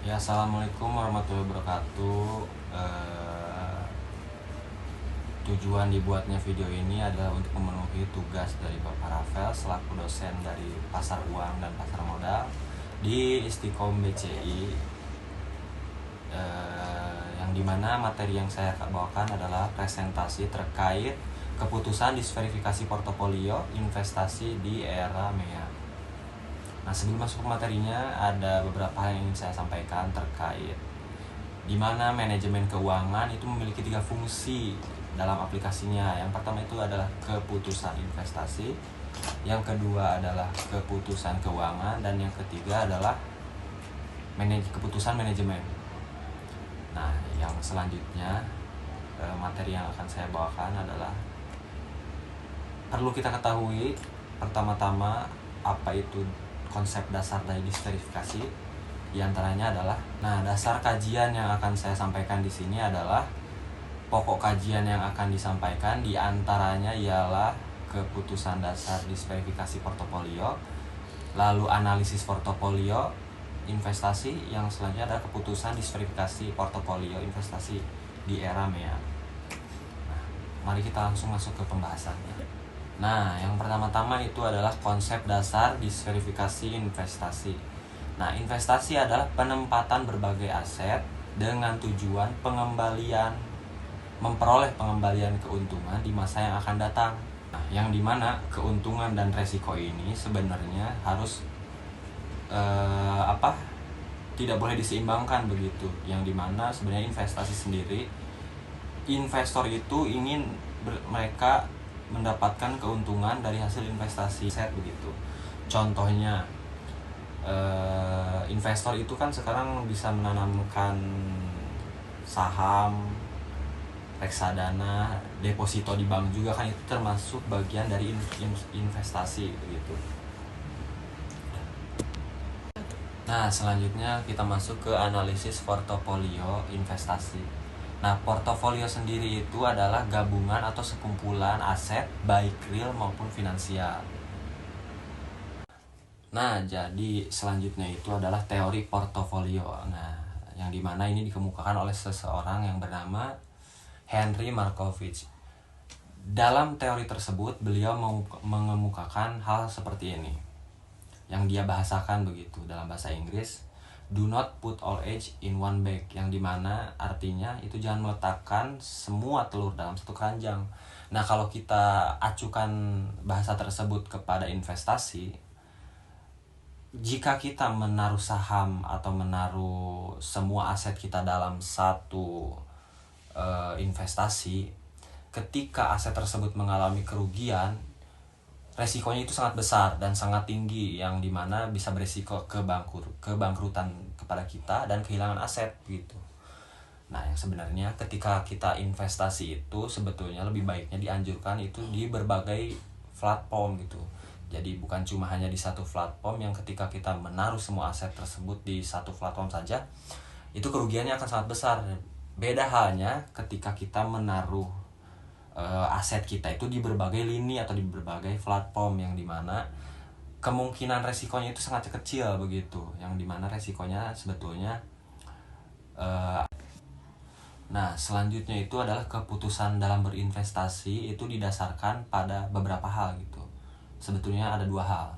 Ya, assalamualaikum warahmatullahi wabarakatuh. Tujuan dibuatnya video ini adalah untuk memenuhi tugas dari Bapak Rafael selaku dosen dari pasar uang dan pasar modal di Istiqom BCI, yang dimana materi yang saya bawakan adalah presentasi terkait keputusan disverifikasi portofolio investasi di era MEA. Nah, sebelum masuk ke materinya, ada beberapa hal yang ingin saya sampaikan terkait di mana manajemen keuangan itu memiliki 3 fungsi dalam aplikasinya. Yang pertama itu adalah keputusan investasi, yang kedua adalah keputusan keuangan, dan yang ketiga adalah keputusan manajemen. Nah, yang selanjutnya materi yang akan saya bawakan adalah perlu kita ketahui pertama-tama apa itu konsep dasar dari disverifikasi. Di antaranya adalah, dasar kajian yang akan saya sampaikan di sini adalah pokok kajian yang akan disampaikan di antaranya ialah keputusan dasar disverifikasi portofolio, lalu analisis portofolio investasi, yang selanjutnya adalah keputusan disverifikasi portofolio investasi di era MEA. Nah, mari kita langsung masuk ke pembahasannya. Nah, yang pertama-tama itu adalah konsep dasar disverifikasi investasi. Nah, investasi adalah penempatan berbagai aset dengan tujuan memperoleh pengembalian keuntungan di masa yang akan datang. Nah, yang dimana keuntungan dan resiko ini sebenarnya harus tidak boleh diseimbangkan begitu. Yang dimana sebenarnya investasi sendiri, investor itu ingin mereka mendapatkan keuntungan dari hasil investasi set begitu. Contohnya, investor itu kan sekarang bisa menanamkan saham, reksadana, deposito di bank juga kan, itu termasuk bagian dari investasi begitu. Nah, selanjutnya kita masuk ke analisis portofolio investasi. Nah, portofolio sendiri itu adalah gabungan atau sekumpulan aset baik real maupun finansial. Nah, jadi selanjutnya itu adalah teori portofolio. Nah, yang dimana ini dikemukakan oleh seseorang yang bernama Henry Markowitz. Dalam teori tersebut, beliau mengemukakan hal seperti ini, yang dia bahasakan begitu dalam bahasa Inggris. Do not put all eggs in one bag, yang dimana artinya itu jangan meletakkan semua telur dalam satu keranjang. Nah, kalau kita acukan bahasa tersebut kepada investasi, jika kita menaruh saham atau menaruh semua aset kita dalam satu investasi, ketika aset tersebut mengalami kerugian, resikonya itu sangat besar dan sangat tinggi, yang dimana bisa beresiko kebangkrutan kepada kita dan kehilangan aset gitu. Nah, yang sebenarnya ketika kita investasi itu sebetulnya lebih baiknya dianjurkan itu di berbagai platform gitu. Jadi bukan cuma hanya di satu platform, yang ketika kita menaruh semua aset tersebut di satu platform saja, itu kerugiannya akan sangat besar. Beda halnya ketika kita menaruh aset kita itu di berbagai lini atau di berbagai platform, yang dimana kemungkinan resikonya itu sangat kecil begitu, yang dimana resikonya sebetulnya nah, selanjutnya itu adalah keputusan dalam berinvestasi itu didasarkan pada beberapa hal gitu. Sebetulnya ada 2 hal.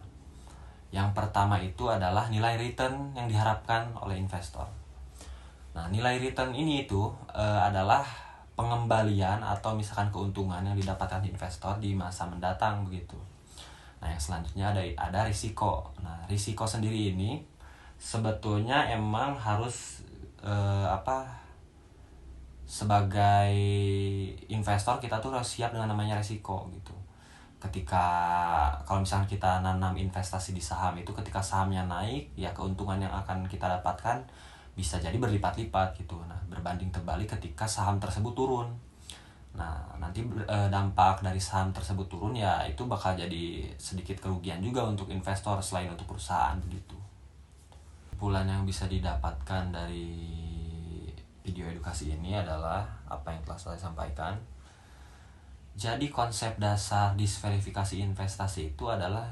Yang pertama itu adalah nilai return yang diharapkan oleh investor. Nah, nilai return ini itu adalah pengembalian atau misalkan keuntungan yang didapatkan investor di masa mendatang begitu. Nah, yang selanjutnya ada risiko. Nah, risiko sendiri ini sebetulnya emang harus sebagai investor kita tuh harus siap dengan namanya risiko gitu. Ketika kalau misalnya kita nanam investasi di saham itu, ketika sahamnya naik, ya keuntungan yang akan kita dapatkan bisa jadi berlipat-lipat gitu. Nah, berbanding terbalik ketika saham tersebut turun. Nah, nanti dampak dari saham tersebut turun, ya itu bakal jadi sedikit kerugian juga untuk investor selain untuk perusahaan begitu. Kesimpulan yang bisa didapatkan dari video edukasi ini adalah apa yang telah saya sampaikan. Jadi konsep dasar disverifikasi investasi itu adalah,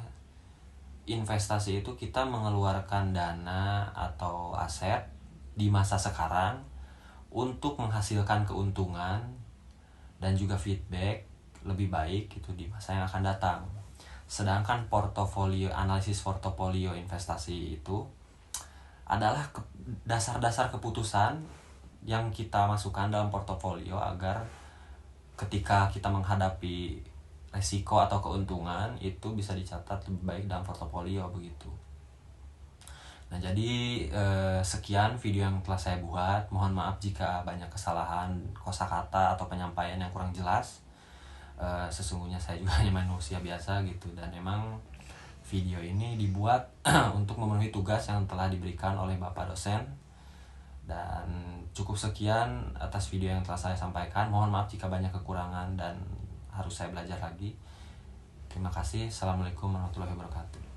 investasi itu kita mengeluarkan dana atau aset di masa sekarang untuk menghasilkan keuntungan dan juga feedback lebih baik gitu di masa yang akan datang. Sedangkan analisis portofolio investasi itu adalah dasar-dasar keputusan yang kita masukkan dalam portofolio agar ketika kita menghadapi resiko atau keuntungan itu bisa dicatat lebih baik dalam portofolio begitu. Nah, jadi sekian video yang telah saya buat. Mohon maaf jika banyak kesalahan kosakata atau penyampaian yang kurang jelas. Sesungguhnya saya juga hanya manusia biasa gitu, dan memang video ini dibuat untuk memenuhi tugas yang telah diberikan oleh Bapak dosen. Dan cukup sekian atas video yang telah saya sampaikan. Mohon maaf jika banyak kekurangan dan harus saya belajar lagi. Terima kasih. Assalamualaikum warahmatullahi wabarakatuh.